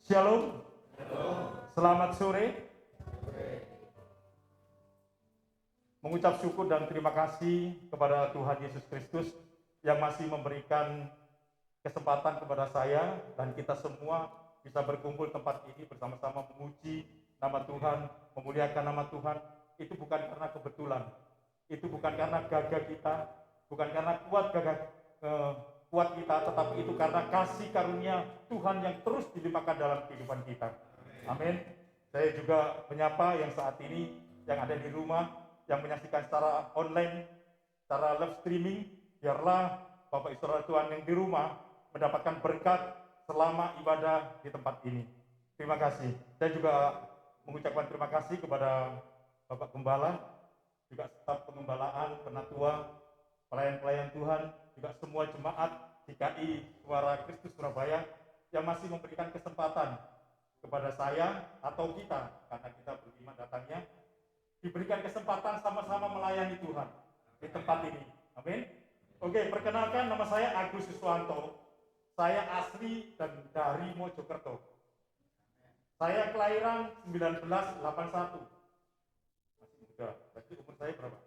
Shalom. Selamat sore. Mengucap syukur dan terima kasih kepada Tuhan Yesus Kristus yang masih memberikan kesempatan kepada saya dan kita semua bisa berkumpul tempat ini bersama-sama memuji nama Tuhan, memuliakan nama Tuhan. Itu bukan karena kebetulan, itu bukan karena gagah kita, bukan karena kuat kita, tetapi itu karena kasih karunia Tuhan yang terus dilimpahkan dalam kehidupan kita. Amin. Saya juga menyapa yang saat ini yang ada di rumah, yang menyaksikan secara online, secara live streaming. Biarlah Bapak Ibu Saudara Tuhan yang di rumah mendapatkan berkat selama ibadah di tempat ini. Terima kasih. Saya juga mengucapkan terima kasih kepada Bapak Gembala, juga staf pengembalaan, penatua, pelayan-pelayan Tuhan, juga semua jemaat GKI Suara Kristus Surabaya yang masih memberikan kesempatan kepada saya atau kita, karena kita beriman datangnya, diberikan kesempatan sama-sama melayani Tuhan di tempat ini. Amin. Oke, perkenalkan, nama saya Agus Yuswanto. Saya asli dan dari Mojokerto. Saya kelahiran 1981. Masih muda. Berarti umur saya berapa?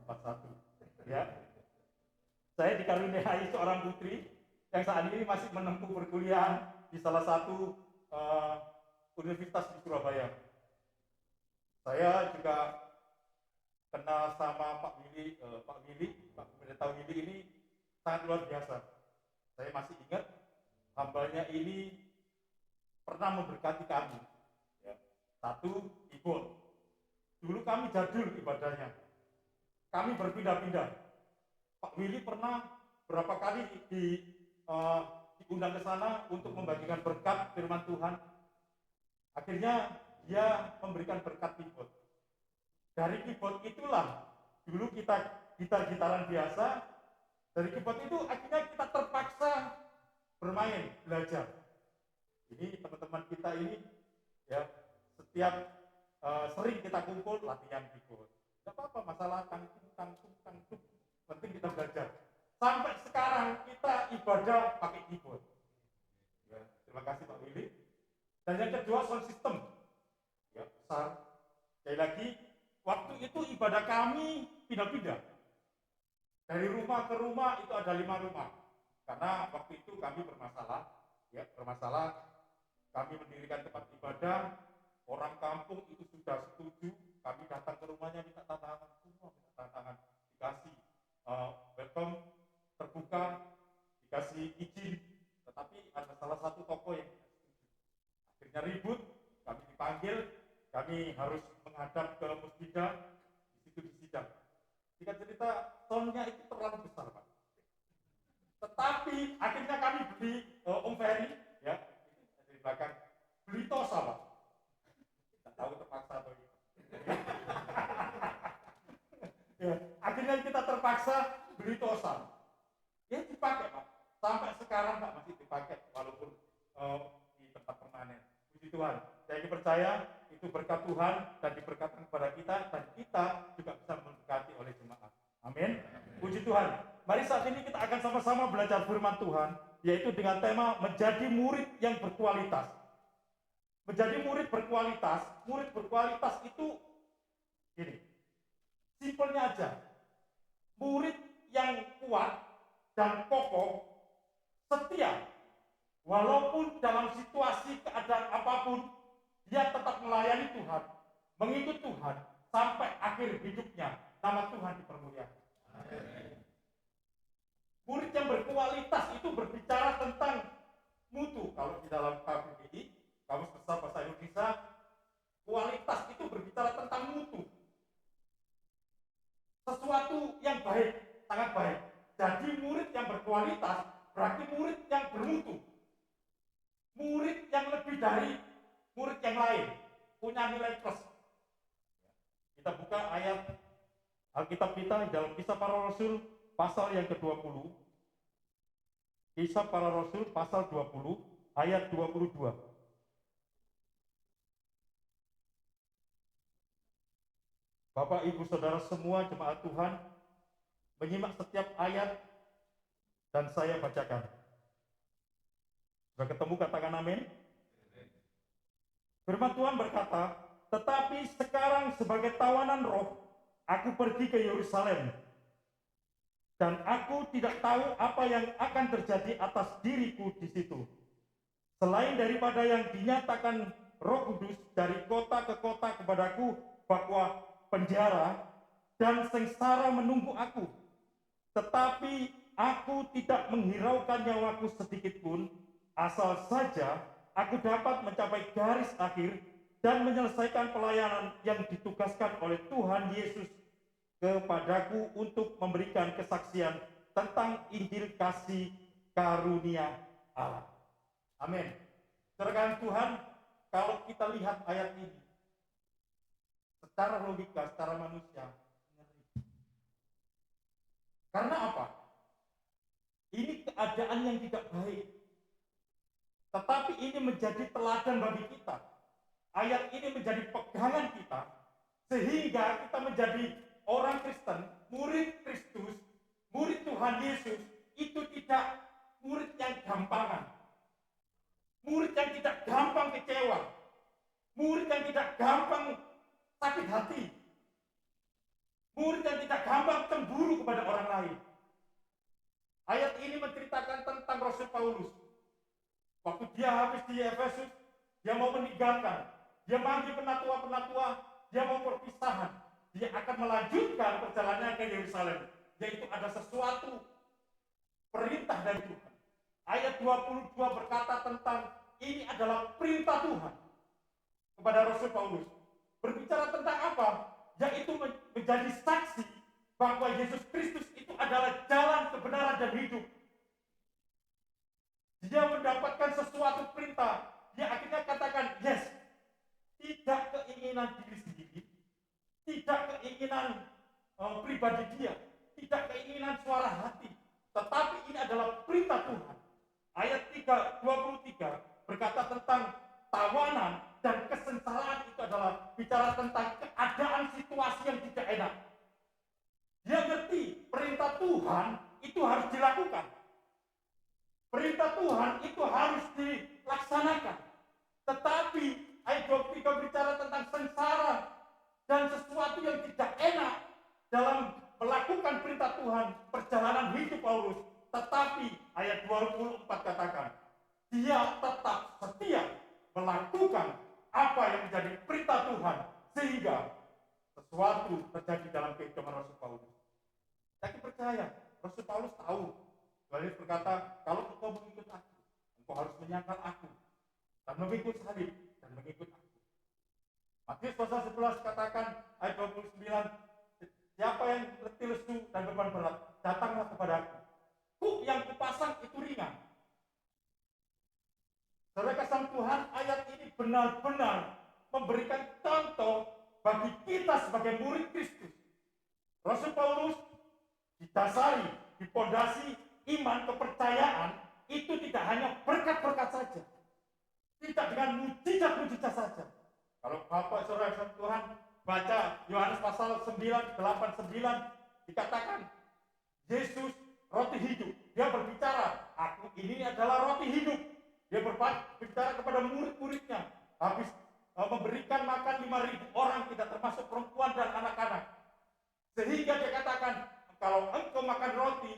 41. Ya. Saya dikaruniai seorang putri yang saat ini masih menempuh perkuliahan di salah satu universitas di Surabaya. Saya juga kenal sama Pak Pendeta Willy ini sangat luar biasa. Saya masih ingat hambanya ini pernah memberkati kami. Ya. Satu, keyboard. Dulu kami jadul ibadahnya. Kami berpindah-pindah. Pak Willy pernah berapa kali diundang ke sana untuk membagikan berkat firman Tuhan. Akhirnya dia memberikan berkat keyboard. Dari keyboard itulah dulu kita gitar-gitaran biasa. Dari keyboard itu akhirnya kita terpaksa bermain, belajar. Ini teman-teman kita ini ya setiap sering kita kumpul latihan keyboard. Tidak apa-apa, masalah tangtung. Penting kita belajar. Sampai sekarang kita ibadah pakai keyboard. Ya, terima kasih Pak Willy. Dan yang kedua sound system. Ya, besar. Sekali lagi, waktu itu ibadah kami pindah-pindah. Dari rumah ke rumah itu ada 5 rumah. Karena waktu itu kami bermasalah. Kami mendirikan tempat ibadah. Orang kampung itu sudah setuju. Kami datang ke rumahnya minta tantangan. Semua minta tantangan. Dikasih welcome, terbuka, dikasih izin. Tetapi ada salah satu tokoh yang tidak setuju. Akhirnya ribut. Kami dipanggil. Kami harus menghadap ke musbida. Di situ disidang. Singkat cerita, soundnya itu terlalu besar, Pak. Tetapi akhirnya kami beli Om Ferry, ya, itu di belakang, beli Tosa, Pak. Tidak tahu terpaksa atau tidak. Ya, akhirnya kita terpaksa beli Tosa. Ya dipakai, Pak. Sampai sekarang Pak masih dipakai, walaupun di tempat permanen. Puji Tuhan. Saya percaya itu berkat Tuhan dan diberkatkan kepada kita, dan kita juga bisa memberkati oleh jemaat. Amin. Puji Tuhan. Mari saat ini kita akan sama-sama belajar firman Tuhan, yaitu dengan tema menjadi murid yang berkualitas. Menjadi murid berkualitas itu gini, simpelnya aja. Murid yang kuat dan kokoh, setia, walaupun dalam situasi keadaan apapun, dia tetap melayani Tuhan, mengikut Tuhan, sampai akhir hidupnya. Nama Tuhan dipermuliakan. Murid yang berkualitas itu berbicara tentang mutu. Kalau di dalam KBBI, Kamus Besar Bahasa Indonesia, kualitas itu berbicara tentang mutu. Sesuatu yang baik, sangat baik. Jadi murid yang berkualitas berarti murid yang bermutu. Murid yang lebih dari murid yang lain, punya nilai plus. Kita buka ayat Alkitab kita dalam Kisah Para Rasul pasal yang ke-20. Kisah Para Rasul pasal 20 ayat 22. Bapak, Ibu, Saudara semua jemaat Tuhan, menyimak setiap ayat dan saya bacakan. Sudah ketemu, katakan amin. Firman Tuhan berkata, tetapi sekarang sebagai tawanan roh, aku pergi ke Yerusalem. Dan aku tidak tahu apa yang akan terjadi atas diriku di situ. Selain daripada yang dinyatakan Roh Kudus dari kota ke kota kepadaku, bahwa penjara dan sengsara menunggu aku. Tetapi aku tidak menghiraukan nyawaku sedikit pun, asal saja aku dapat mencapai garis akhir dan menyelesaikan pelayanan yang ditugaskan oleh Tuhan Yesus kepadaku untuk memberikan kesaksian tentang Injil kasih karunia Allah. Amin. Saudara Tuhan, kalau kita lihat ayat ini, secara logika, secara manusia, karena apa? Ini keadaan yang tidak baik. Tetapi ini menjadi teladan bagi kita. Ayat ini menjadi pegangan kita, sehingga kita menjadi orang Kristen, murid Kristus, murid Tuhan Yesus, itu tidak murid yang gampangan. Murid yang tidak gampang kecewa. Murid yang tidak gampang sakit hati. Murid yang tidak gampang cemburu kepada orang lain. Ayat ini menceritakan tentang Rasul Paulus. Waktu dia habis di Efesus, dia mau meninggalkan. Dia manggil penatua-penatua, dia mau perpisahan. Dia akan melanjutkan perjalanannya ke Yerusalem. Yaitu ada sesuatu perintah dari Tuhan. Ayat 22 berkata tentang ini adalah perintah Tuhan kepada Rasul Paulus. Berbicara tentang apa? Yaitu menjadi saksi bahwa Yesus Kristus itu adalah jalan, kebenaran, dan hidup. Dia mendapatkan sesuatu perintah. Dia akhirnya katakan, yes, tidak keinginan diri sendiri, tidak keinginan pribadi dia, tidak keinginan suara hati, tetapi ini adalah perintah Tuhan. Ayat 23 berkata tentang tawanan dan kesengsaraan, itu adalah bicara tentang keadaan situasi yang tidak enak. Dia ngerti perintah Tuhan itu harus dilakukan. Perintah Tuhan itu harus dilaksanakan. Tetapi ayat 23 bicara tentang sengsara dan sesuatu yang tidak enak dalam melakukan perintah Tuhan, perjalanan hidup Paulus. Tetapi ayat 24 katakan, dia tetap setia melakukan apa yang menjadi perintah Tuhan, sehingga sesuatu terjadi dalam kehidupan Rasul Paulus. Saya percaya Rasul Paulus tahu. Paulus berkata, kalau engkau mengikut aku, engkau harus menyangkal aku dan mengikut salib dan mengikut aku. Matius pasal 11 katakan ayat 29, siapa yang letih lesu dan beban berat, datanglah kepada aku. Kuk yang kupasang itu ringan. Saudara kasih Tuhan, ayat ini benar-benar memberikan contoh bagi kita sebagai murid Kristus. Rasul Paulus didasari, dipondasi iman, kepercayaan, itu tidak hanya berkat-berkat saja. Tidak dengan mujizat-mujizat saja. Kalau Bapak Saudara Tuhan baca Yohanes pasal 9, 8, 9, dikatakan Yesus roti hidup. Dia berbicara, aku ini adalah roti hidup. Dia berbicara kepada murid-muridnya. Habis memberikan makan 5.000 orang, tidak termasuk perempuan dan anak-anak. Sehingga dia katakan, kalau engkau makan roti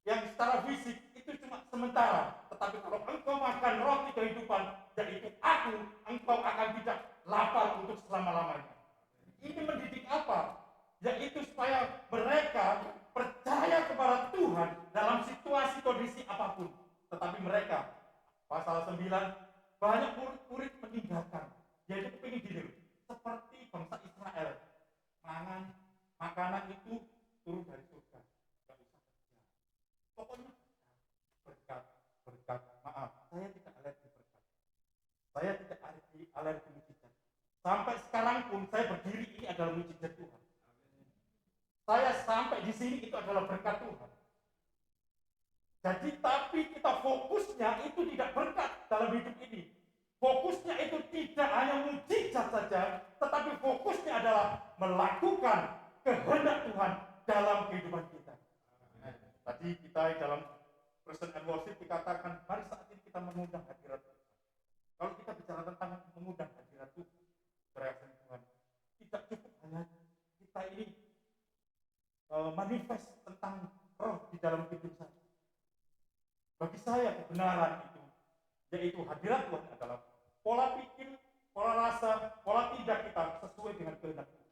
yang secara fisik itu cuma sementara. Tetapi kalau engkau makan roti kehidupan, yaitu aku, engkau akan tidak lapar untuk selama-lamanya. Ini mendidik apa? Yaitu supaya mereka percaya kepada Tuhan dalam situasi kondisi apapun. Tetapi mereka, pasal 9, banyak murid-murid meninggalkan. Yaitu kepingin gini, seperti bangsa Israel. Makanan itu turun dari surga. Tidak usah kerja. Pokoknya berkat. Maaf, saya tidak alergi berkat. Saya tidak alergi mujizat. Sampai sekarang pun saya berdiri, ini adalah mujizat Tuhan. Saya sampai di sini itu adalah berkat Tuhan. Jadi tapi kita fokusnya itu tidak berkat dalam hidup ini. Fokusnya itu tidak hanya mujizat saja, tetapi fokusnya adalah melakukan kehendak Tuhan dalam kehidupan kita. Tadi kita dalam present and worship dikatakan, mari saat ini kita mengundang hadirat Tuhan. Kalau kita bicara tentang mengundang kebenaran itu, yaitu hadirat Tuhan adalah pola pikir, pola rasa, pola tindak kita sesuai dengan kehendak Tuhan.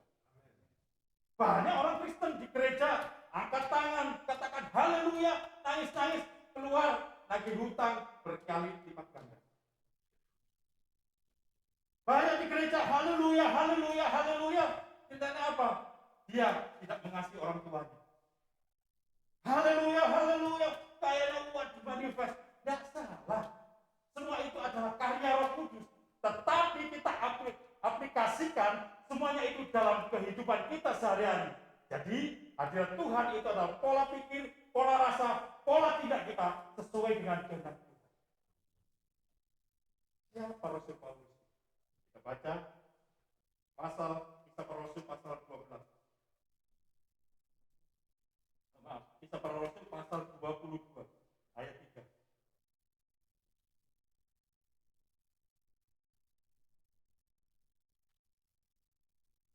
Banyak orang Kristen di gereja angkat tangan, katakan haleluya, nangis-nangis, keluar nagih hutang berkali lipat ganda. Banyak di gereja haleluya, haleluya, haleluya. Ceritanya apa? Dia tidak mengasihi orang tuanya. Haleluya, haleluya, kayaknya kuat di manifest. Tidak salah. Semua itu adalah karya Roh Kudus. Tetapi kita aplikasikan semuanya itu dalam kehidupan kita sehari-hari. Jadi hadirat Tuhan itu adalah pola pikir, pola rasa, pola tindak kita sesuai dengan kehendak Tuhan. Siapa Rasul Paulus? Kita baca pasal Kisah Para Rasul pasal 12. Maaf, Kisah Para Rasul pasal 22 ayat 3.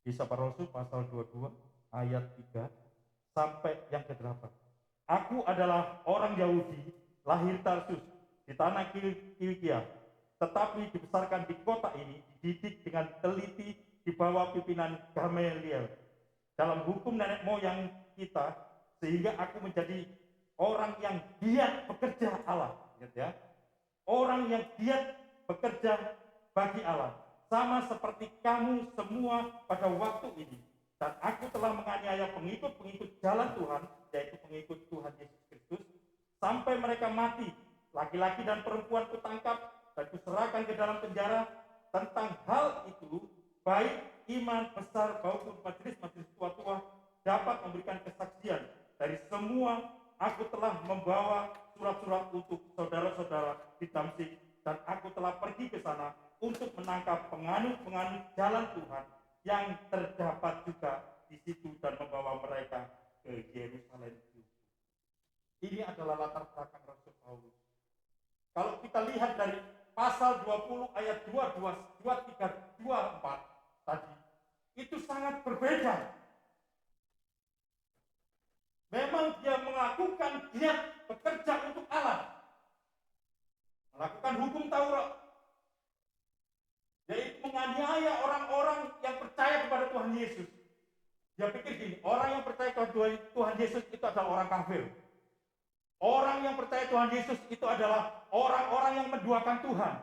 Kisah Para Rasul pasal 22 ayat 3 sampai yang ke-8. Aku adalah orang Yahudi, lahir Tarsus di tanah Kilikia, tetapi dibesarkan di kota ini, dididik dengan teliti di bawah pimpinan Gamaliel dalam hukum nenek moyang kita, sehingga aku menjadi orang yang giat bekerja Allah. Ingat ya, orang yang giat bekerja bagi Allah, sama seperti kamu semua pada waktu ini. Dan aku telah menganiaya pengikut-pengikut jalan Tuhan, yaitu pengikut Tuhan Yesus Kristus, sampai mereka mati. Laki-laki dan perempuan kutangkap dan kuserahkan ke dalam penjara. Tentang hal itu, baik iman besar maupun majelis-majelis tua-tua dapat memberikan kesaksian. Dari semua, aku telah membawa surat-surat untuk saudara-saudara di Damsyik, dan aku telah pergi ke sana untuk menangkap penganut-penganut jalan Tuhan yang terdapat juga di situ dan membawa mereka ke Yerusalem. Ini adalah latar belakang Rasul Paulus. Kalau kita lihat dari pasal 20 ayat 22, 23, 24 tadi, itu sangat berbeda. Memang dia melakukan giat bekerja untuk Allah, melakukan hukum Taurat, yaitu menganiaya orang-orang yang percaya kepada Tuhan Yesus. Dia pikir gini, orang yang percaya kepada Tuhan Yesus itu adalah orang kafir. Orang yang percaya Tuhan Yesus itu adalah orang-orang yang menduakan Tuhan.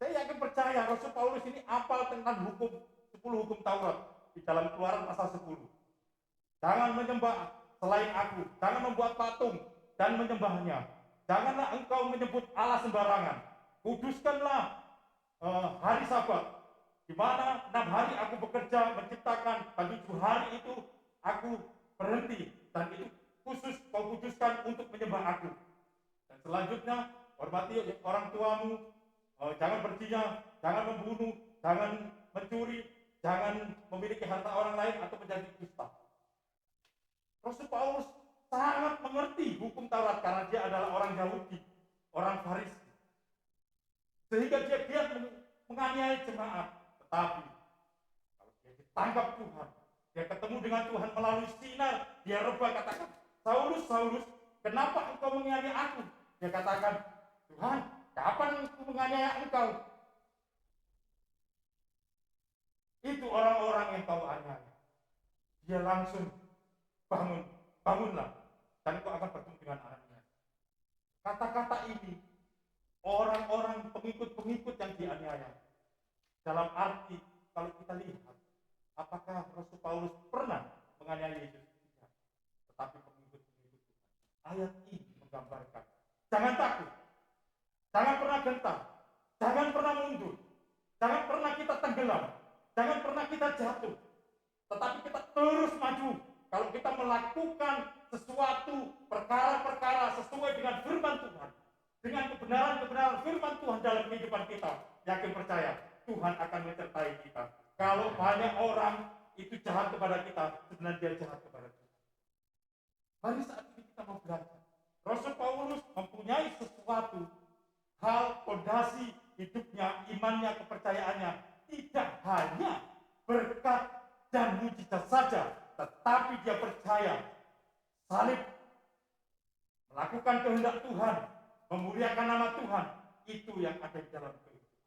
Saya yakin percaya Rasul Paulus ini apal tentang hukum 10 hukum Taurat di dalam Keluaran pasal 10. Jangan menyembah selain aku, jangan membuat patung dan menyembahnya. Janganlah engkau menyebut Allah sembarangan. Kuduskanlah hari Sabat, di mana 6 hari aku bekerja menciptakan, dan 7 hari itu aku berhenti, dan itu khusus kau kuduskan untuk menyembah aku. Dan selanjutnya, hormati orang tuamu, jangan berzina, jangan membunuh, jangan mencuri, jangan memiliki harta orang lain atau menjadi dusta. Rasul Paulus sangat mengerti hukum Taurat karena dia adalah orang Yahudi, orang Farisi. Sehingga dia giat menganiaya jemaat. Tetapi kalau dia ditangkap Tuhan, dia ketemu dengan Tuhan melalui sinar, dia rebah, katakan, Saulus, Saulus, kenapa engkau menganiaya aku? Dia katakan, Tuhan, kapan aku menganiaya engkau? Itu orang-orang yang kau aniaya. Dia langsung bangunlah, dan kau akan bertemu dengan anaknya. Kata-kata ini, orang-orang pengikut-pengikut yang dianiaya. Dalam arti, kalau kita lihat, apakah Rasul Paulus pernah menganiaya Yesus? Tidak. Tetapi pengikut-pengikut Tuhan. Ayat ini menggambarkan, jangan takut, jangan pernah gentar, jangan pernah mundur, jangan pernah kita tenggelam, jangan pernah kita jatuh, tetapi kita terus maju. Kalau kita melakukan sesuatu perkara-perkara sesuai dengan firman Tuhan, dengan kebenaran-kebenaran firman Tuhan dalam kehidupan kita, yakin percaya Tuhan akan menyertai kita. Kalau banyak orang itu jahat kepada kita, sebenarnya dia jahat kepada kita. Hari saat ini kita mau belajar. Rasul Paulus mempunyai sesuatu hal fondasi hidupnya, imannya, kepercayaannya tidak hanya berkat dan mujizat saja, tetapi dia percaya salib, melakukan kehendak Tuhan, memuliakan nama Tuhan, itu yang ada di dalam kehidupan.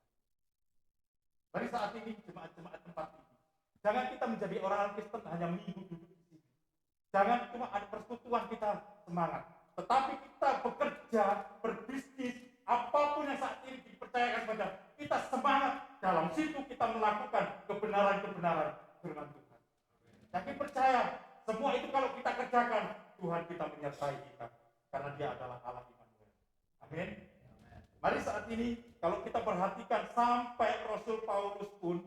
Mari saat ini jemaat-jemaat tempat ini, jangan kita menjadi orang Kristen hanya minggu duduk di sini. Jangan cuma ada persekutuan kita semangat, tetapi kita bekerja, berbisnis, apapun yang saat ini dipercayakan pada kita semangat. Dalam situ kita melakukan kebenaran-kebenaran firman Tuhan. Yakin percaya, semua itu kalau kita kerjakan, Tuhan kita menyertai kita, karena Dia adalah Allah Immanuel. Amin. Mari saat ini, kalau kita perhatikan sampai Rasul Paulus pun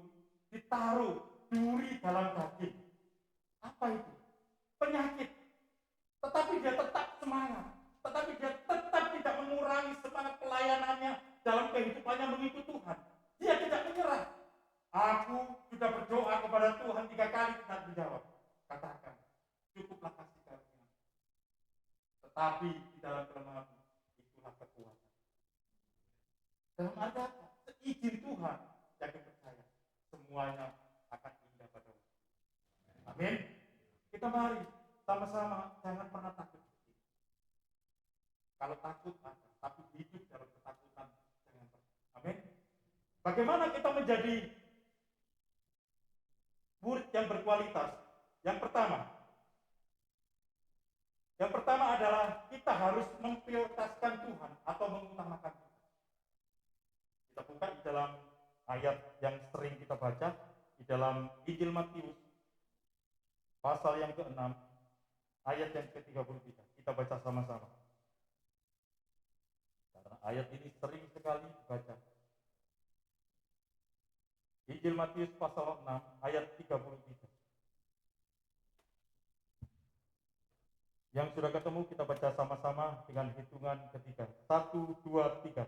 ditaruh duri dalam daging. Apa itu? Penyakit. Tetapi dia tetap semangat. Tetapi dia tetap tidak mengurangi semangat pelayanannya dalam kehidupannya mengikut Tuhan. Dia tidak menyerah. Aku sudah berdoa kepada Tuhan 3 kali tidak dijawab. Katakan, cukuplah kasih karunia. Tetapi di dalam kelemahan itulah kekuatan. Dalam arti apa? Seizin Tuhan, yakin percaya, semuanya akan indah pada waktu. Amin. Kita mari sama-sama, jangan pernah takut. Kalau takut ada, tapi hidup dalam ketakutan jangan pernah. Amin. Bagaimana kita menjadi murid yang berkualitas? Yang pertama adalah kita harus memprioritaskan Tuhan atau mengutamakan Tuhan. Kita buka di dalam ayat yang sering kita baca di dalam Injil Matius pasal yang ke-6 ayat yang ke-33. Kita baca sama-sama. Karena ayat ini sering sekali dibaca. Injil Matius pasal 6 ayat 33. Yang sudah ketemu kita baca sama-sama dengan hitungan ketiga. 1, 2, 3.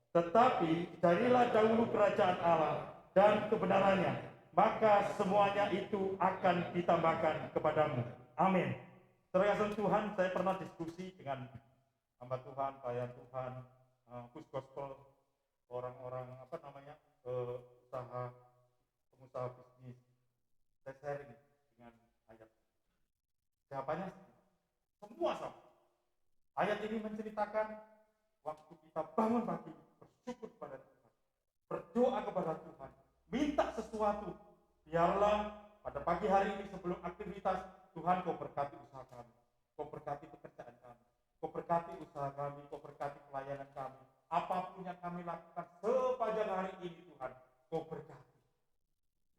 Tetapi carilah dahulu kerajaan Allah dan kebenarannya, maka semuanya itu akan ditambahkan kepadamu. Amin. Terkasih Tuhan, saya pernah diskusi dengan hamba Tuhan, pelayan Tuhan, push gospel, orang-orang pengusaha bisnis. Saya sharing dengan ayat. Jawabannya semua sama. Ayat ini menceritakan waktu kita bangun pagi, bersyukur kepada Tuhan, berdoa kepada Tuhan, minta sesuatu. Biarlah pada pagi hari ini sebelum aktivitas, Tuhan Kau berkati usaha kami, Kau berkati pekerjaan kami, Kau berkati usaha kami, Kau berkati pelayanan kami. Apapun yang kami lakukan sepanjang hari ini Tuhan, Kau berkati.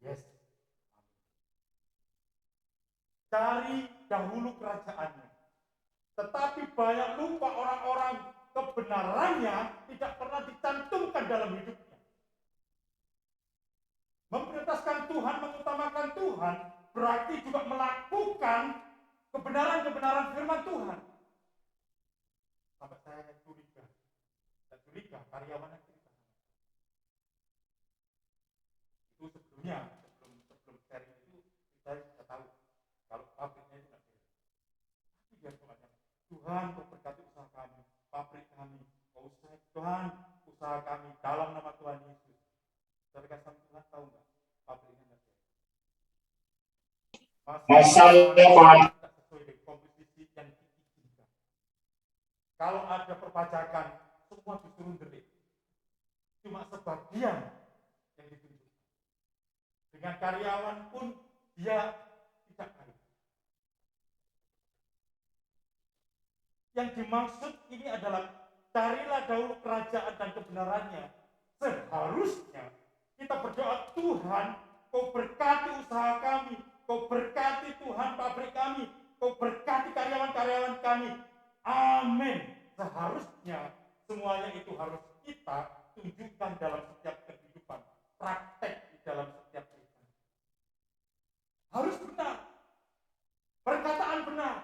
Yes. Cari dahulu kerajaannya. Tetapi banyak lupa orang-orang kebenarannya tidak pernah dicantumkan dalam hidupnya. Memprioritaskan Tuhan, mengutamakan Tuhan, berarti juga melakukan kebenaran-kebenaran firman Tuhan. Sampai saya curiga, karyawannya cerita. Itu sebelum sharing itu, saya sudah tahu kalau pabriknya itu tidak beres. Tapi dia doanya, Tuhan Kau berkati usaha kami, pabrik kami, Tuhan usaha kami dalam nama Tuhan Yesus. Terkesan Tuhan tahu nggak pabriknya nggak beres. Masalahnya tidak sesuai dengan komposisi yang diinginkan. Kalau ada perpajakan, semua disuruh delik. Cuma sebagian yang ditunjukkan. Dengan karyawan pun dia tidak kaya. Yang dimaksud ini adalah carilah dahulu kerajaan dan kebenarannya. Seharusnya kita berdoa, Tuhan, Kau berkati usaha kami, Kau berkati Tuhan pabrik kami, Kau berkati karyawan-karyawan kami. Amin. Seharusnya semuanya itu harus kita tunjukkan dalam setiap kehidupan, praktek di dalam setiap kehidupan. Harus benar, perkataan benar,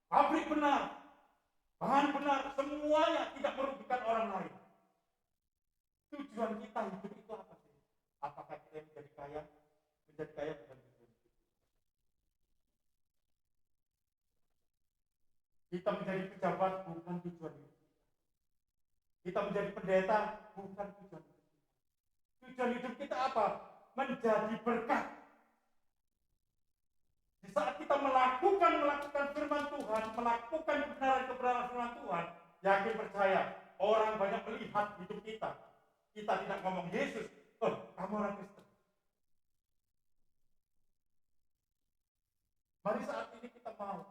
pabrik benar, bahan benar, semuanya tidak merugikan orang lain. Tujuan kita hidup itu apa sih? Apakah kita menjadi kaya? Menjadi kaya bukan tujuan. Kita menjadi pejabat bukan tujuan hidup. Kita menjadi pendeta bukan tujuan hidup. Tujuan hidup kita apa? Menjadi berkat. Di saat kita melakukan firman Tuhan, melakukan kebenaran firman Tuhan, yakin percaya orang banyak melihat hidup kita. Kita tidak ngomong Yesus, oh kamu orang Kristen. Mari saat ini kita mau.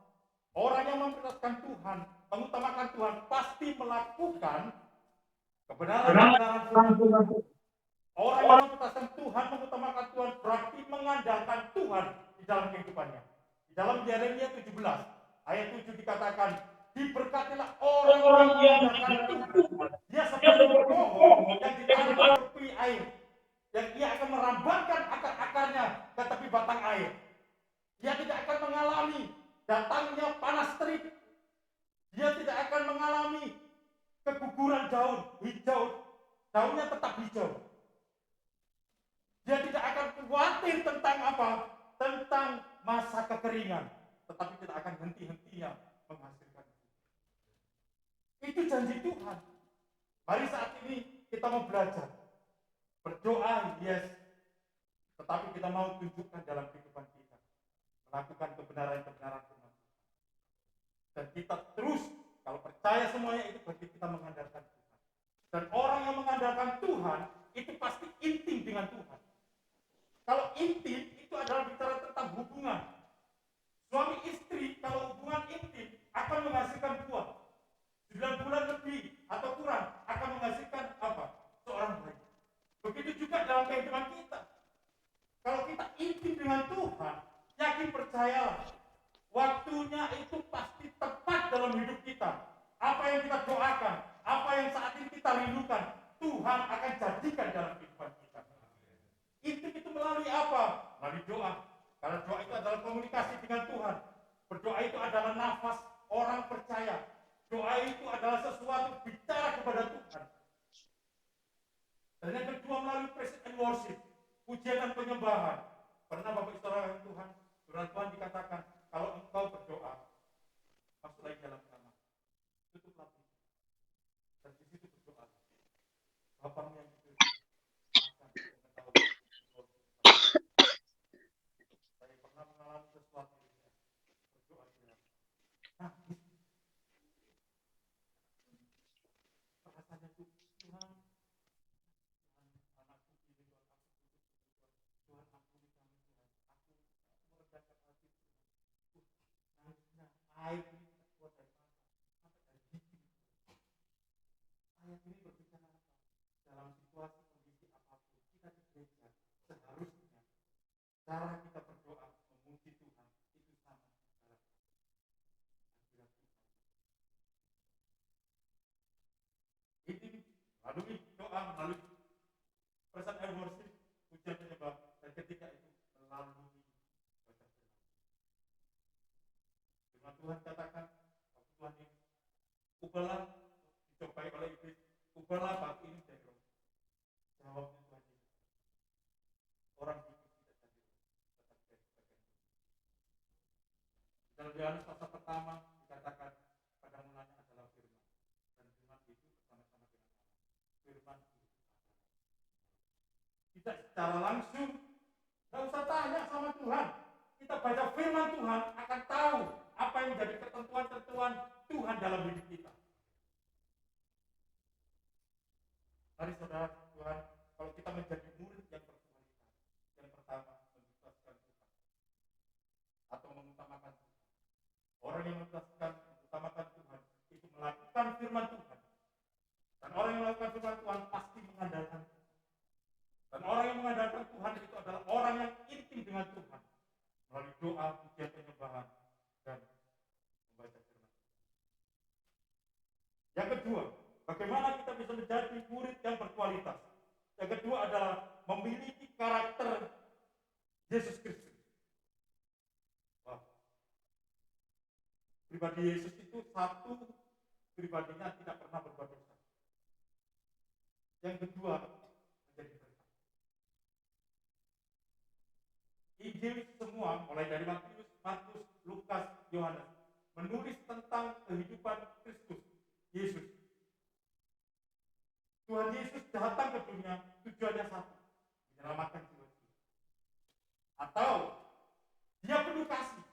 Orang yang memprioritaskan Tuhan, mengutamakan Tuhan, pasti melakukan kebenaran-kebenaran Tuhan. Orang yang memprioritaskan Tuhan, mengutamakan Tuhan, berarti mengandalkan Tuhan di dalam kehidupannya. Di dalam Yeremia 17, ayat 7 dikatakan, diberkatilah orang yang mengandalkan Tuhan. Dia seperti pohon yang ditanam di tepi air, yang ia akan merambatkan akar-akarnya ke tepi batang air. Dia tidak akan mengalami datangnya panas terik. Dia tidak akan mengalami keguguran daun hijau. Daunnya tetap hijau. Dia tidak akan khawatir tentang apa? Tentang masa kekeringan. Tetapi tidak akan henti-hentinya menghasilkan. Itu janji Tuhan. Mari saat ini kita mau belajar. Berdoa, yes. Tetapi kita mau tunjukkan dalam kehidupan kita. Melakukan kebenaran-kebenaran Tuhan. Dan kita terus, kalau percaya semuanya itu berarti kita mengandalkan Tuhan. Dan orang yang mengandalkan Tuhan, itu pasti intim dengan Tuhan. Kalau intim, itu adalah bicara tentang hubungan. Suami istri, kalau hubungan intim, akan menghasilkan buah. 9 bulan lebih atau kurang, akan menghasilkan apa? Seorang bayi. Begitu juga dalam kehidupan kita. Kalau kita intim dengan Tuhan, yakin percayalah, waktunya itu pasti tepat dalam hidup kita. Apa yang kita doakan, apa yang saat ini kita rindukan, Tuhan akan jadikan dalam kehidupan kita. Intim itu melalui apa? Melalui doa. Karena doa itu adalah komunikasi dengan Tuhan. Berdoa itu adalah nafas orang percaya. Doa itu adalah sesuatu bicara kepada Tuhan. Dan yang kedua melalui praise and worship, pujian dan penyembahan. Pernah Bapak Saudara Tuhan, firman Tuhan dikatakan, kalau engkau berdoa, masuk lagi dalam kamar, tutuplah pintu, dan di situ berdoa. Bapamu yang di surga akan mengetahui. Saya pernah mengalami sesuatu berdoa dengan nangis. Rasanya itu Tuhan, anakku ini Tuhan, Tuhan ampuni kami Tuhan, aku meregahkan hati Tuhan, nangisnya air ini tidak keluar dari mata, sampai dari gigi. Ayat ini berbicara apa? Dalam situasi kondisi apapun, kita di gereja seharusnya cara kita berdoa memuji Tuhan itu sama dalam hadirat Tuhan. Ini melalui doa, melalui praise and worship, pujian penyembah, dan ketika itu melalui baca firman. Firman Tuhan katakan, waktu Tuhan yang ubahlah, dicobai oleh iblis, ubahlah batu ini jadi roh. Jawabnya Tuhan Yesus, orang hidup tidak jadi roh, tetapi dari bagian. Dalam Yohanes pasal pertama dikatakan, pada mulanya adalah firman, dan firman itu bersama-sama dengan Allah. Firman itu tidak secara langsung, tidak usah tanya sama Tuhan. Kita baca firman Tuhan akan tahu apa yang menjadi ketentuan-ketentuan Tuhan dalam hidup kita. Mari saudara Tuhan, kalau kita menjadi murid yang berkualitas, yang pertama mengikhlaskan Tuhan atau mengutamakan Tuhan. Orang yang mengutamakan Tuhan itu melakukan firman Tuhan. Dan orang yang melakukan firman Tuhan pasti mengandalkan Tuhan. Dan orang yang mengandalkan Tuhan itu adalah orang yang intim dengan Tuhan melalui doa, pujian, penyembahan, dan membaca firman. Yang kedua, bagaimana kita bisa menjadi murid yang berkualitas? Yang kedua adalah memiliki karakter Yesus Kristus. Wah. Pribadi Yesus itu satu, pribadinya tidak pernah berbuat dosa. Yang kedua, menjadi berkat. Injil semua, mulai dari Matius, Markus, Lukas, Yohanes, menulis tentang kehidupan Kristus, Yesus. Tuhan Yesus datang ke dunia, tujuannya satu, menyelamatkan jiwa. Atau, dia penuh kasih.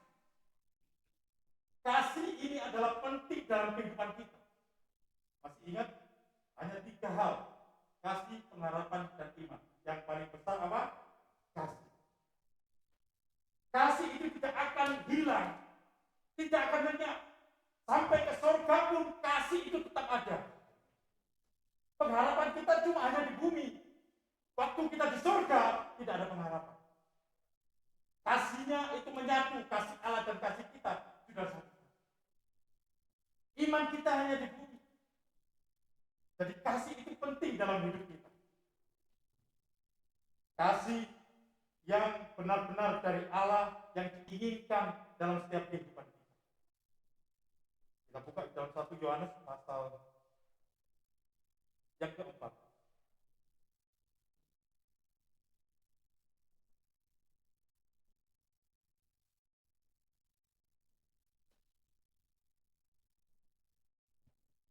Kasih ini adalah penting dalam kehidupan kita. Masih ingat pengharapan, dan iman. Yang paling besar apa? Kasih. Kasih itu tidak akan hilang, tidak akan lenyap. Sampai ke surga pun kasih itu tetap ada. Pengharapan kita cuma hanya di bumi. Waktu kita di surga tidak ada pengharapan. Kasihnya itu menyatu, kasih Allah dan kasih kita sudah satu. Iman kita hanya di bumi. Jadi kasih itu penting dalam hidup kita. Kasih yang benar-benar dari Allah yang diinginkan dalam setiap kehidupan kita. Kita buka dalam 1 Yohanes pasal yang keempat.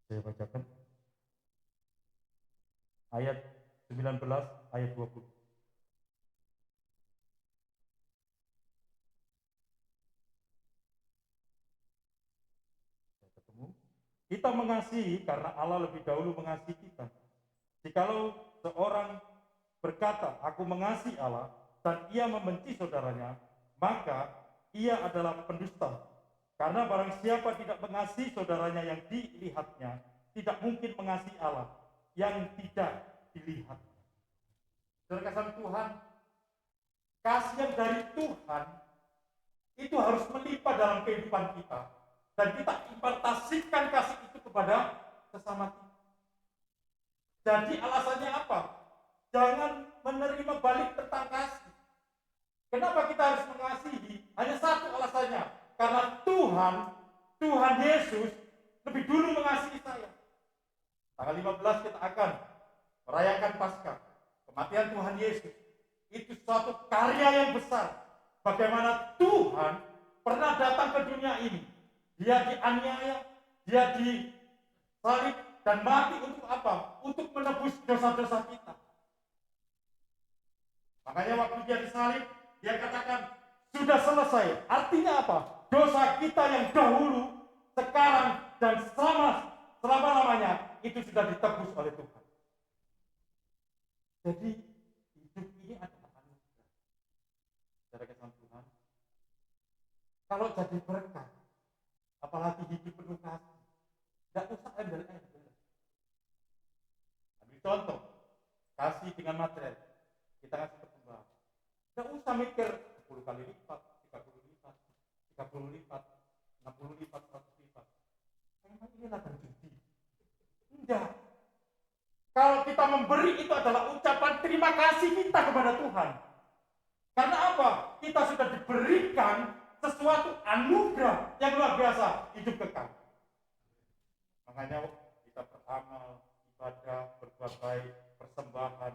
Saya bacakan ayat 19, ayat 20. Kita mengasihi karena Allah lebih dahulu mengasihi kita. Jikalau seorang berkata, aku mengasihi Allah, dan ia membenci saudaranya, maka ia adalah pendusta. Karena barang siapa tidak mengasihi saudaranya yang dilihatnya, tidak mungkin mengasihi Allah yang tidak dilihat. Saudara kasih Tuhan, kasih yang dari Tuhan itu harus melimpah dalam kehidupan kita. Dan kita impartasikan kasih itu kepada sesama kita. Jadi alasannya apa? Jangan menerima balik tentang kasih. Kenapa kita harus mengasihi? Hanya satu alasannya. Karena Tuhan Yesus lebih dulu mengasihi saya. Tanggal 15 kita akan merayakan Paskah. Kematian Tuhan Yesus. Itu suatu karya yang besar. Bagaimana Tuhan pernah datang ke dunia ini. Dia dianiaya, dia disalib dan mati untuk apa? Untuk menebus dosa-dosa kita. Makanya waktu dia disalib, dia katakan, sudah selesai. Artinya apa? Dosa kita yang dahulu, sekarang, dan selama-lamanya, itu sudah ditebus oleh Tuhan. Jadi, hidup ini adalah anugerah. Saudara kasih Tuhan, kalau jadi berkat, apalagi hidup penuh kasih, tidak usah embel-embel. Ambil contoh, kasih dengan material, kita kasih pertumbuhan. Tidak usah mikir 10 kali lipat, 30 lipat, 30 lipat, 60 lipat, 100 lipat. Memang ini ladang judi. Tidak. Kalau kita memberi itu adalah ucapan terima kasih kita kepada Tuhan. Karena apa? Kita sudah diberikan sesuatu anugerah yang luar biasa, hidup kekal. Makanya kita beramal, ibadah, berbuat baik, persembahan,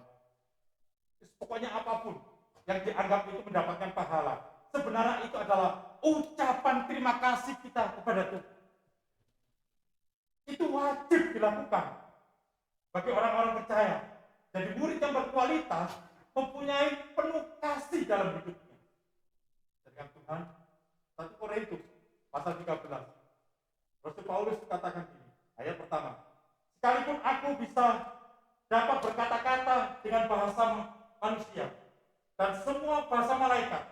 pokoknya apapun yang dianggap itu mendapatkan pahala, sebenarnya itu adalah ucapan terima kasih kita kepada Tuhan. Itu wajib dilakukan bagi orang-orang percaya. Jadi murid yang berkualitas mempunyai penuh kasih dalam hidupnya. Dengan Tuhan, 1 Korintus pasal 13. Rasul Paulus katakan ini, ayat pertama. Sekalipun aku bisa dapat berkata-kata dengan bahasa manusia dan semua bahasa malaikat,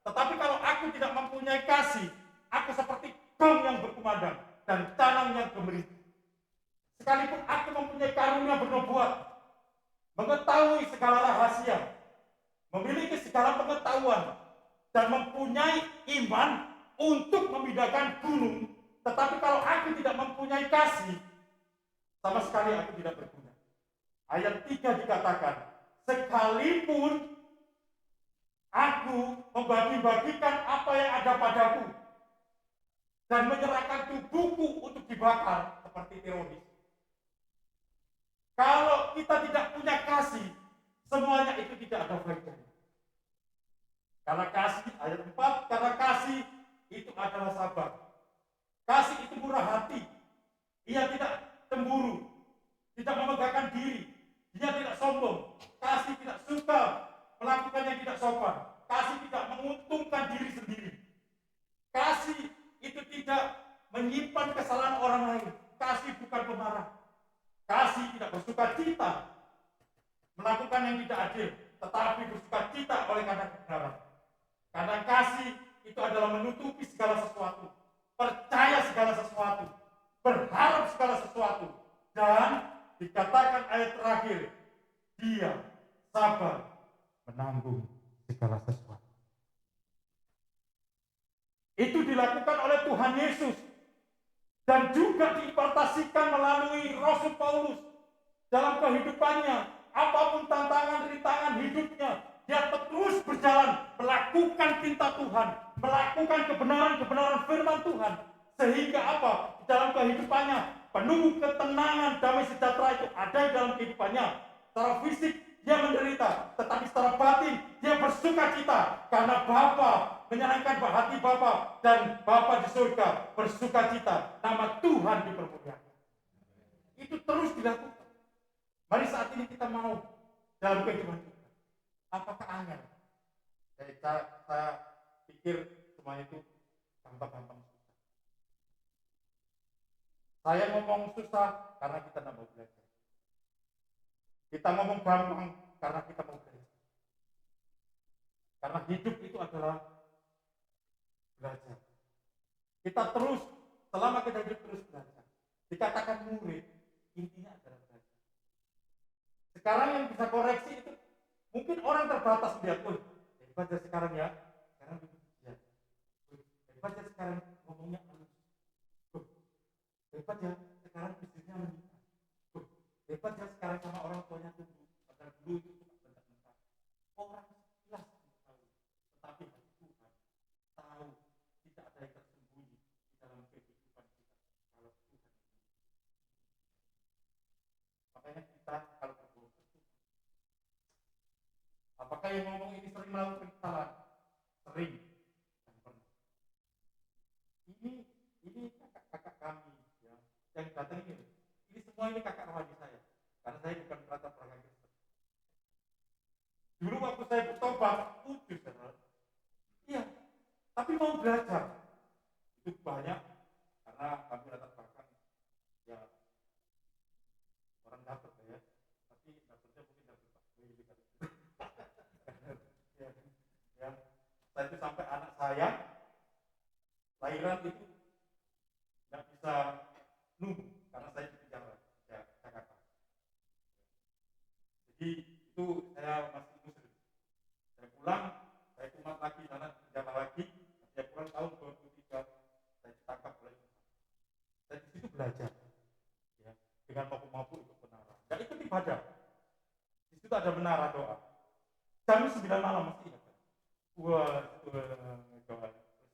tetapi kalau aku tidak mempunyai kasih, aku seperti gong yang berkumandang dan tanam yang gemericik. Sekalipun aku mempunyai karunia bernubuat, mengetahui segala rahasia, memiliki segala pengetahuan, dan mempunyai iman untuk memindahkan gunung, tetapi kalau aku tidak mempunyai kasih, sama sekali aku tidak berguna. Ayat 3 dikatakan, sekalipun aku membagi-bagikan apa yang ada padaku dan menyerahkan tubuhku untuk dibakar seperti teroris. Kalau kita tidak punya kasih, semuanya itu tidak ada faedahnya. Karena kasih, ayat 4, karena kasih itu adalah sabar. Kasih itu murah hati. Ia tidak cemburu, tidak memegahkan diri, dia tidak sombong. Kasih tidak suka melakukan yang tidak sopan. Kasih tidak menguntungkan diri sendiri. Kasih itu tidak menyimpan kesalahan orang lain. Kasih bukan pemarah. Kasih tidak bersuka cita melakukan yang tidak adil, tetapi bersuka cita oleh karena kebenaran. Karena kasih itu adalah menutupi segala sesuatu, percaya segala sesuatu, berharap segala sesuatu, dan dikatakan ayat terakhir, dia sabar menanggung segala sesuatu. Itu dilakukan oleh Tuhan Yesus dan juga diimpartasikan melalui Rasul Paulus dalam kehidupannya. Apapun tantangan, rintangan hidupnya, dia terus berjalan melakukan cinta Tuhan, melakukan kebenaran-kebenaran firman Tuhan, sehingga apa? Di dalam kehidupannya penuh ketenangan, damai sejahtera itu ada di dalam kehidupannya. Secara fisik dia menderita, tetapi secara batin dia bersuka cita karena Bapa menyenangkan hati Bapa, dan Bapa di surga bersuka cita, nama Tuhan dipermuliakan. Itu terus dilakukan. Mari saat ini kita mau dalam kehidupan kita. Apakah angel? Saya pikir semua itu gampang-gampang susah. Saya ngomong susah karena kita tidak mau belajar. Kita ngomong gampang karena kita mau belajar. Karena hidup itu adalah belajar. Kita terus, selama kita hidup terus belajar. Dikatakan murid, intinya adalah belajar. Sekarang yang bisa koreksi itu mungkin orang terbatas melihat, hebat ya sekarang ya, sekarang ya, hebat ya sekarang ngomongnya halus, hebat ya sekarang bisnisnya meningkat, hebat ya sekarang sama orang tuanya tumbuh, padahal dulu itu cuma bentak-bentak. Orang jelas tahu, tetapi hati Tuhan tahu tidak ada yang tersembunyi di dalam kehidupan kita kalau Tuhan. Makanya kita kalau apakah yang ngomong ini sering melakukan kesalahan? Sering dan pernah. Ini kakak kami ya, yang datang ini semua ini kakak rohani saya, karena saya bukan latar belakang Kristen. Dulu waktu saya bertobat, iya, tapi mau belajar itu banyak karena kami latar belakang ya orang dapat ya, tapi dapatnya mungkin dapat ya, saya itu sampai anak saya lahiran itu nggak bisa nunggu karena saya di penjara Jakarta. Jadi itu saya masih muslim. Saya pulang, saya kumat lagi sana penjara lagi. Saya pulang tahun 2003, saya ditangkap oleh Tuhan. Saya di situ belajar, ya, dengan mampu ikut menara. Dan ikut ibadah. Di situ ada menara doa. Jam 9 malam masih ingat.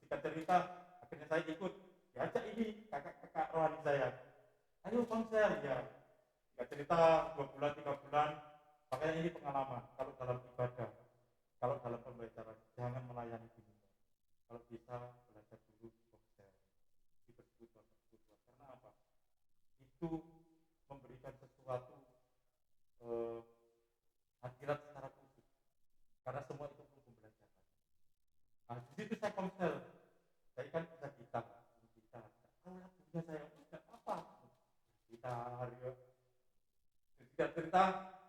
Singkat cerita, akhirnya saya ikut. Diajak ini kakak rohani saya. Ayo konser ya. Singkat cerita 2 bulan 3 bulan. Makanya ini pengalaman. Kalau dalam ibadah, kalau dalam pembelajaran, jangan melayani dunia. Kalau bisa belajar dulu konser. Dipersekutuan. Karena apa? Itu memberikan sesuatu hadirat secara khusus. Karena semua itu perlu pembelajaran. Nah, di situ saya konser. Saya kan bisa gitar. Kalau lagunya saya tidak apa. Gitar ya. Tidak cerita,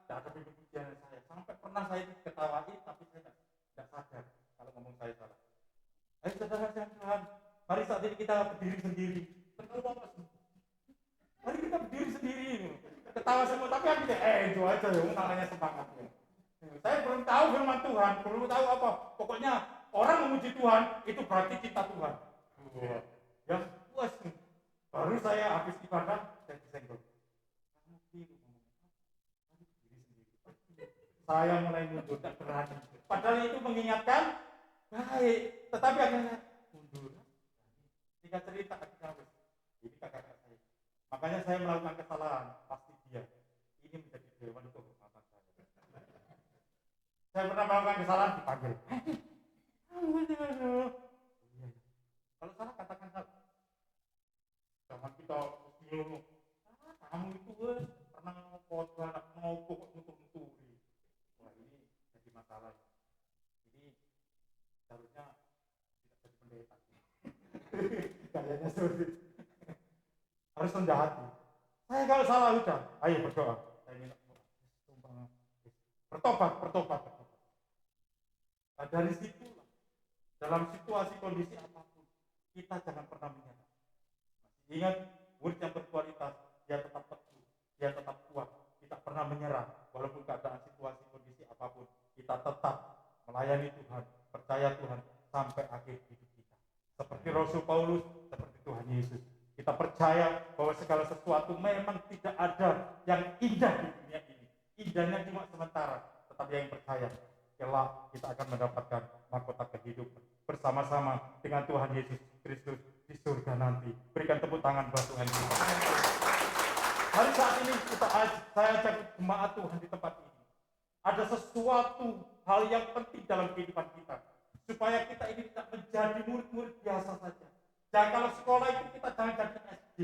tidak ada pujian saya. Sampai pernah saya diketawain, tapi saya tidak sadar kalau ngomong saya salah. Ayo saudara Tuhan, mari saat ini kita berdiri sendiri. Mari kita berdiri sendiri. Ketawa semua, tapi aku itu aja ya, namanya semangatnya. Saya belum tahu firman Tuhan, belum tahu apa. Pokoknya orang memuji Tuhan itu berarti cinta Tuhan. Ya, puas. Baru saya habis ibadah, saya disenggol. Kamu biru saya mulai mundur, tak berani. Padahal itu mengingatkan baik, tetapi akhirnya mundur. Jika cerita ini kakak saya. Makanya saya melakukan kesalahan, pasti dia. Ini menjadi dewan kehormatan saya. Saya pernah melakukan kesalahan dipanggil. Kalau salah katakan salah. Jangan kita ngomong. Kamu itu pernah ngomong anak mau kok nutur-nuturi. Wah ini jadi masalah. Ini seharusnya tidak jadi pendeta. Kayaknya sulit. Harus rendah hati. Saya kalau salah udah, ayo berdoa. Saya minta Bertobat, bertobat, bertobat. Nah, dari situlah, dalam situasi kondisi apapun, kita jangan pernah menyerah. Masih ingat, murid yang berkualitas, dia tetap teguh, dia tetap kuat, tidak pernah menyerah, walaupun keadaan situasi kondisi apapun, kita tetap melayani Tuhan, percaya Tuhan sampai akhir hidup kita. Seperti Rasul Paulus, seperti Tuhan Yesus. Kita percaya bahwa segala sesuatu memang tidak ada yang indah di dunia ini. Indahnya cuma sementara, tetapi yang percaya, kelak kita akan mendapatkan mahkota kehidupan bersama-sama dengan Tuhan Yesus Kristus di surga nanti. Berikan tepuk tangan buat Tuhan kita. Hari saat ini saya ajak jemaat Tuhan di tempat ini. Ada sesuatu hal yang penting dalam kehidupan kita, supaya kita ini tidak menjadi murid-murid biasa saja. Dan kalau sekolah itu kita jangan jadi SD.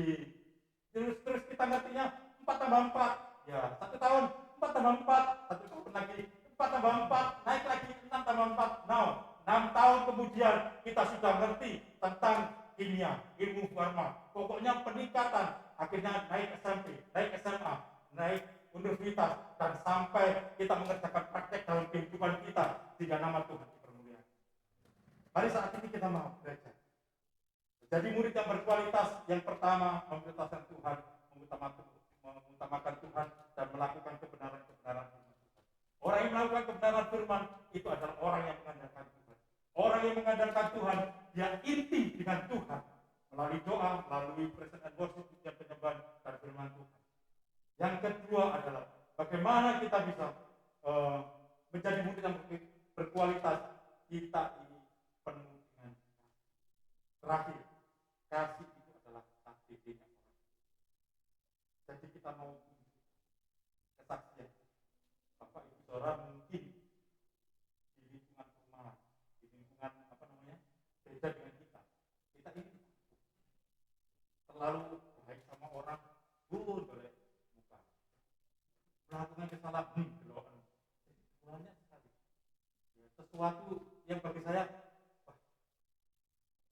Terus kita ngertinya 4 tambah 4. Ya, 1 tahun 4 tambah 4, 1 tahun lagi 4 tambah 4, naik lagi 6 tambah 4. Now, 6 tahun kemudian kita sudah ngerti tentang kimia, ilmu farma. Pokoknya peningkatan, akhirnya naik SMP, naik SMA, naik universitas, dan sampai kita mengerjakan praktek dalam kehidupan kita sehingga nama Tuhan dipermuliakan. Mari saat ini kita mau belajar. Jadi murid yang berkualitas, yang pertama memprioritaskan Tuhan, mengutamakan Tuhan dan melakukan kebenaran-kebenaran firman Tuhan. Orang yang melakukan kebenaran firman itu adalah orang yang mengandalkan Tuhan. Orang yang mengandalkan Tuhan, dia inti dengan Tuhan melalui doa, melalui present and worship, ujian penyembahan dan firman Tuhan. Yang kedua adalah bagaimana kita bisa menjadi murid yang berkualitas. Kita ini penuh dengan terakhir. Kasih itu adalah KTP-nya orang. Jadi kita mau kesaksian. Bapak Ibu Saudara mungkin di lingkungan perumahan, di lingkungan beda dengan kita. Kita ini terlalu baik sama orang, boleh muka. Melakukan kesalahan, gelokan. Banyak sekali. Ya, sesuatu yang bagi saya,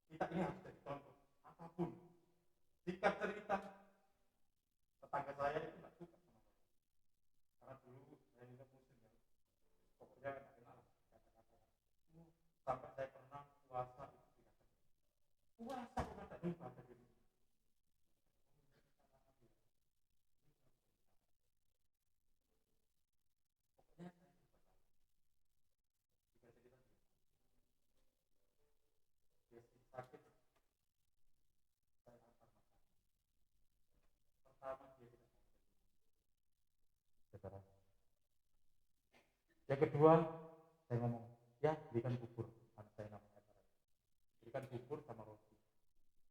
kita ini harus jadi contoh. Apapun, singkat cerita, tetangga saya itu nggak suka sama saya, karena dulu saya juga muslim ya, pokoknya nggak kenal kata-kata. Sampai saya pernah puasa itu dikatakan, puasa bukan tak lupa dari ini. Pokoknya saya lupa. Jika cerita dia sakit. Pertama dia tidak saudara. Yang kedua, saya ngomong, ya berikan bubur, anak saya namanya Sarah. Berikan bubur sama roti,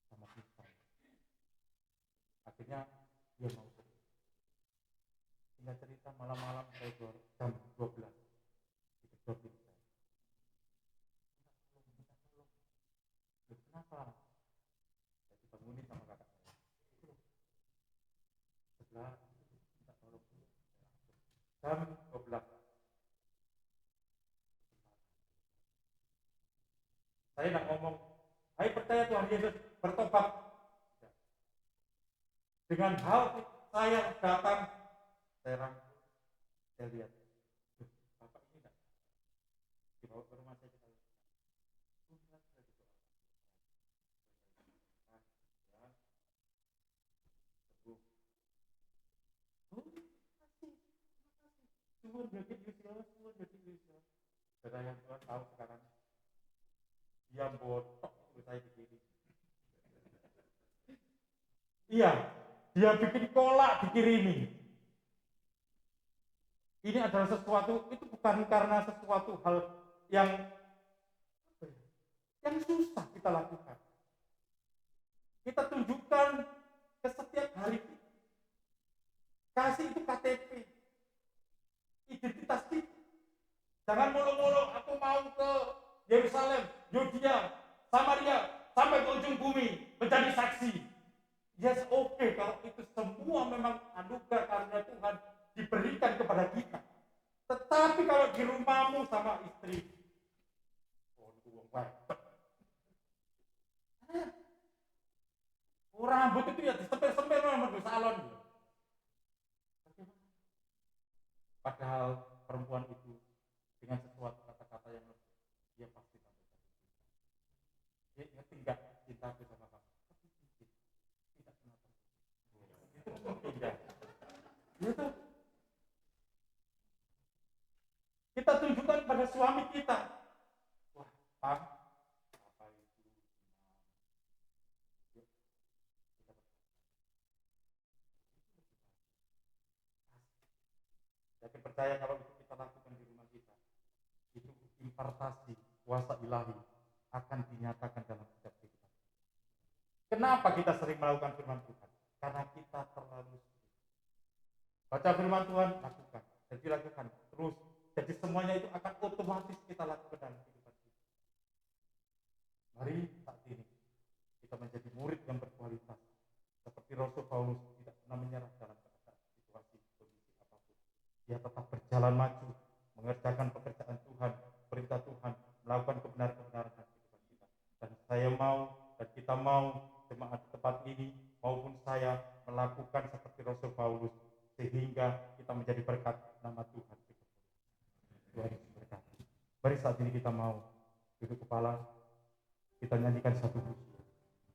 sama pisang. Akhirnya dia mau pergi. Singkat cerita malam-malam saya jam 12 dikejar pintu saya. Minta tolong. Kenapa? Saya dibangunin sama kakak saya. Sebelah minta tolong. Jam 12. Saya tidak ngomong, ayo percaya Tuhan Yesus, bertobat. Dengan hal saya datang, saya rangkul, saya lihat, Bapak ini tidak dibawa ke rumah saya, kita lihat. Saudara yang Tuhan tahu sekarang, dia botok itu saya begini. Iya, dia bikin kolak dikirimi. Ini adalah sesuatu, itu bukan karena sesuatu hal yang susah kita lakukan. Kita tunjukkan ke setiap hari kita. Kasih itu KTP, identitas kita. Jangan mulu-mulu aku mau ke Yerusalem, Yudea, Samaria, sampai ke ujung bumi menjadi saksi. Yes, oke, kalau itu semua memang anugerah karunia Tuhan diberikan kepada kita. Tetapi kalau di rumahmu sama istri, rambut itu ya disempir-sempir sama di salon. Padahal perempuan itu dengan sesuatu kata-kata yang lembut, dia pasti akan berkata, dia ngerti nggak cintaku sama kamu? Tidak pernah terjadi. Itu tidak. Itu kita tunjukkan pada suami kita. Wah, Pak, apa itu? Yuk, kita yakin percaya kalau itu kita lakukan di rumah kita, itu impartasi kuasa ilahi akan dinyatakan dalam setiap kita. Kenapa kita sering melakukan firman Tuhan? Karena kita terlalu sering. Baca firman Tuhan, lakukan. Jadi lakukan terus. Jadi semuanya itu akan otomatis kita lakukan dalam kehidupan kita. Mari saat ini kita menjadi murid yang berkualitas. Seperti Rasul Paulus tidak pernah menyerah dalam situasi kondisi apapun. Dia tetap berjalan maju, mengerjakan pekerjaan Tuhan, perintah Tuhan, melakukan kebenaran-kebenaran dalam kehidupan kita. Dan saya mau, dan kita mau, jemaat tempat ini maupun saya melakukan seperti Rasul Paulus, sehingga kita menjadi berkat nama Tuhan. Tuhan berkati. Mari saat ini kita mau duduk kepala, kita nyanyikan satu pujian.